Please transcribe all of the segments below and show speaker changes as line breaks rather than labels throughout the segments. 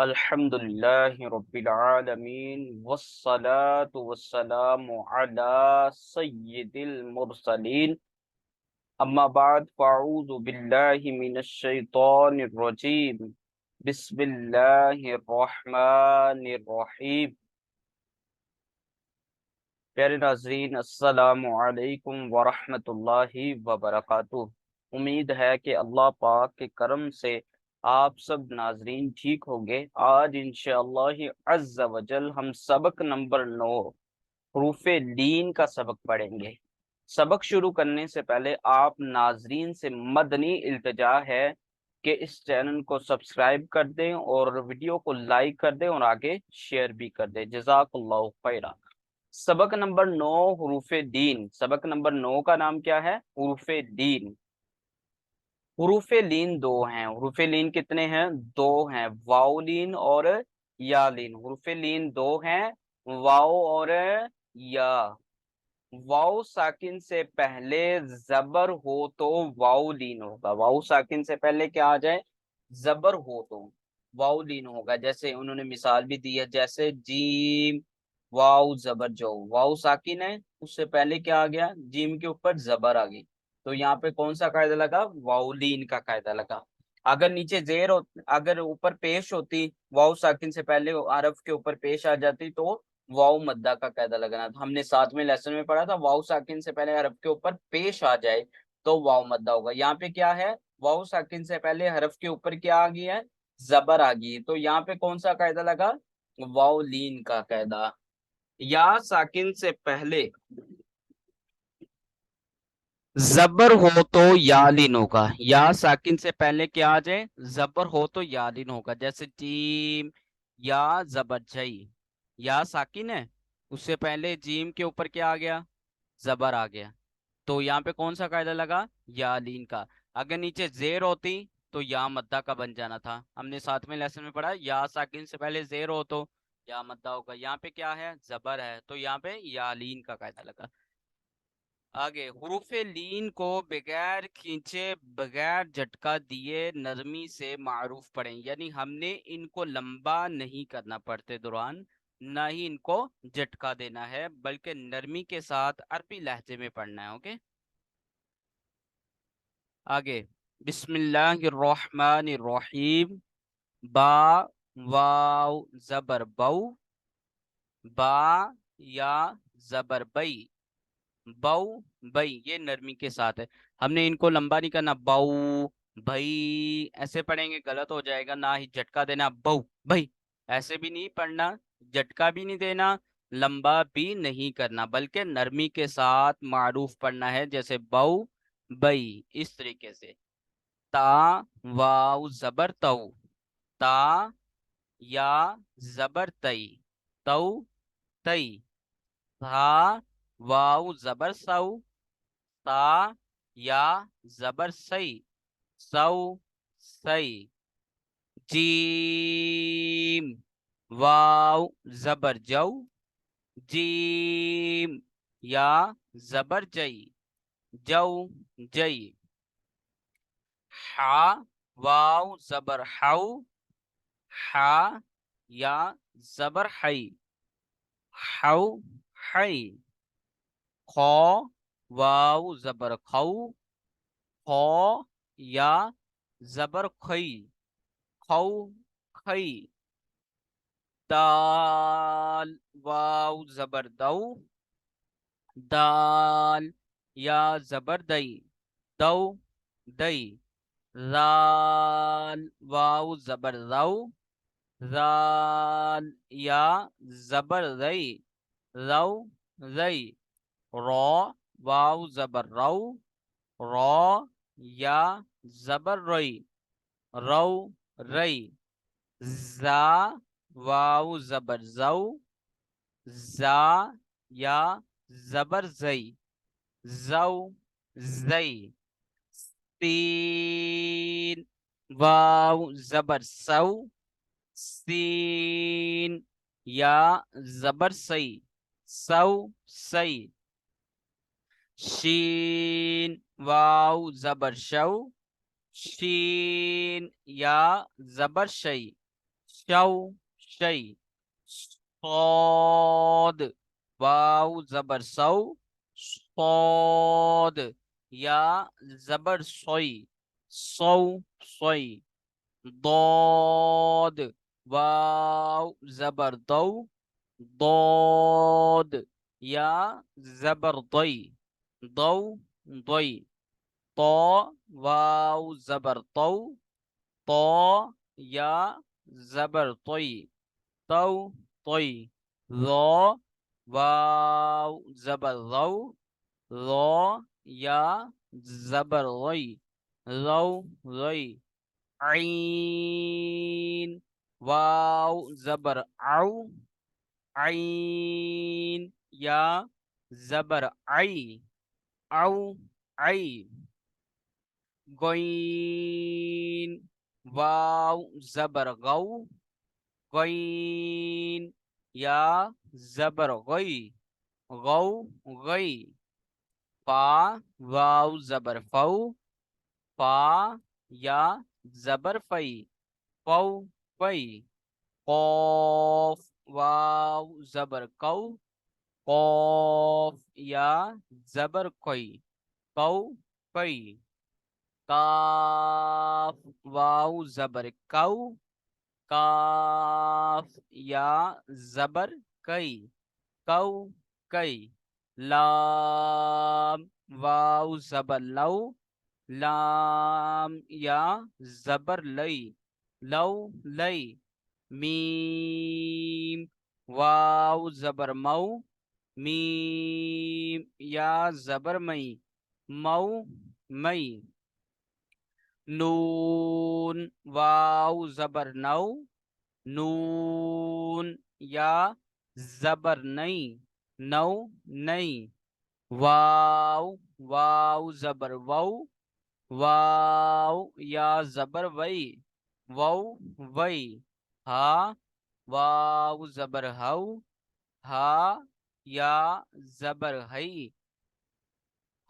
अल्हम्दुलिल्लाहि रब्बिल आलमीन वस्सलातु वस्सलामु अला सय्यिदिल मुरसलीन अम्मा बाद फ़अऊज़ु बिल्लाहि मिनश शैतानिर रजीम बिस्मिल्लाहिर रहमानिर रहीम। प्यारे नाज़रीन, अस्सलामु अलैकुम वरहमतुल्लाहि वबरकातुह। उम्मीद है कि अल्लाह पाक के करम से आप सब नाज़रीन ठीक होंगे। आज इंशाअल्लाह अज़्ज़ा वजल हम सबक नंबर 9 हरूफ़े लीन का सबक पढ़ेंगे। सबक शुरू करने से पहले आप नाज़रीन से मदनी इल्तिजा है कि इस चैनल को सब्सक्राइब कर दें और वीडियो को लाइक कर दें और आगे शेयर भी कर दें। जज़ाकल्लाहु खैरा। सबक नंबर 9 हुरूफे दीन। सबक नंबर 9 का नाम क्या है? हुरूफे दीन। हुरूफे लीन दो हैं। हुरूफे लीन कितने हैं? दो हैं, वाओ लीन और या लीन। हुरूफे लीन दो हैं, वाओ और या। वाओ साकिन से पहले जबर हो तो वाओ लीन होगा। वाओ साकिन से पहले क्या आ जाए? जबर हो तो वाओ लीन होगा। जैसे उन्होंने मिसाल भी दी है, जैसे जीम वाओ जबर जो। वाओ साकिन है, उससे पहले क्या आ गया? जीम के ऊपर जबर आ गई। तो यहाँ पे कौन सा कायदा लगा? वाओ लीन का कायदा लगा। अगर नीचे जेर हो, अगर ऊपर पेश होती, वाओ साकिन से पहले अरफ के ऊपर पेश आ जाती, तो वाओ मद्दा का कायदा लगाना था। हमने 7वें लेसन में पढ़ा था, वाओ साकिन से पहले हरफ के ऊपर पेश आ जाए तो वाओ मद्दा होगा। यहाँ पे क्या है? वाओ साकिन से पहले हरफ के ऊपर क्या आ गई है? जबर आ गई है। तो यहाँ पे कौन सा कायदा लगा? वाओ लीन का कायदा। या साकिन से पहले जबर हो तो यालीन होगा। या साकिन से पहले क्या आ जाए? जबर हो तो यालीन होगा। जैसे जीम या जबर जई। या साकिन है, उससे पहले जीम के ऊपर क्या आ गया? जबर आ गया। तो यहाँ पे कौन सा कायदा लगा? यालीन का। अगर नीचे जेर होती तो या मद्दा का बन जाना था। हमने 7वें लेसन में पढ़ा, या साकिन से पहले जेर हो तो या मद्दा होगा। यहाँ पे क्या है? जबर है, तो यहाँ पे यालीन का कायदा लगा। आगे, हुरूफे लीन को बगैर खींचे बगैर झटका दिए नरमी से मारूफ पढ़ें। यानी हमने इनको लंबा नहीं करना पढ़ते दौरान, ना ही इनको झटका देना है, बल्कि नरमी के साथ अरबी लहजे में पढ़ना है। ओके। आगे, बिस्मिल्लाहिर्रहमानिर्रहीम। बा वाव जबर बऊ। बा या जबर बई। बऊ बई, ये नरमी के साथ है। हमने इनको लंबा नहीं करना, बऊ भई ऐसे पढ़ेंगे गलत हो जाएगा। ना ही झटका देना, बऊ भई ऐसे भी नहीं पढ़ना, झटका भी नहीं देना, लंबा भी नहीं करना, बल्कि नरमी के साथ मारूफ पढ़ना है। जैसे बऊ बई, इस तरीके से। ता वाव जबर तऊ। ता या जबर तई। तऊ तई। था वाव जबर सऊ। ता या जबर सई। सऊ सई। जीम वाव जबर जऊ। जीम या जबर जई। जऊ जई। हा वाव जबर हाउ। हा या जबर हई। हाउ हई। खौ वाव जबर खऊ। खौ या जबर खई। खौ खई। दाल वाव जबर दऊ। दाल या जबर दई। दऊ दई। राल वाव जबर रऊ। राल या जबर रई। रऊ रई। रौ वाव जबर रऊ। रौ या जबर रई। रऊ रई। जा वाव जबर जऊ। जा या जबर जई। जऊ जई। तीन वाव जबर सऊ। सीन या जबर सई। सऊ सई। शीन वाव जबर शऊ। शीन या जबर शई। शौ शई, सौद वाव जबर सौ, सौद या जबर सोई, सौ सोई, दौद वाव जबर दौ, दौद या जबर दई, दौ दई, तो वाव जबर तौ, तो या जबर तोई, तौ तोई, रो वाव जबर रो, रो या जबर रोई, रो रोई, आइन वाव जबर आउ, आइन या जबर आई, आउ आई, गोइन वाव जबर गौ, गोइन या जबर गई, गौ गई, फा वाव जबर फौ, फा या जबर फई, फौ फई, कौफ वाव जबर कौ, कौफ या जबर कोई, कौ कई, काफ वाव जबर कौ, काफ या जबर कई, कौ कई, लाम वाव जबर लौ, लाम या जबर लई, लौ लई, मीम वाव जबर मऊ, मीम या जबर मई, मऊ मई, नून वाव जबर नौ, नून या जबर नई, नौ नई, वाव वाव जबर वौ, वाव या जबर वई, वौ वई, हा वाव जबर हौ, हा या जबर हई,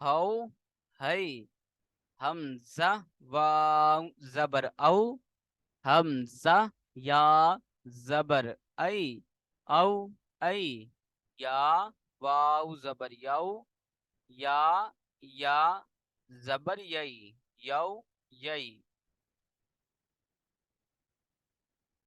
हौ हई, हमजा वाव जबर औ, हमजा या जबर ऐ, औ ऐ, या वाव जबर यौ, या जबर यई, यौ यई।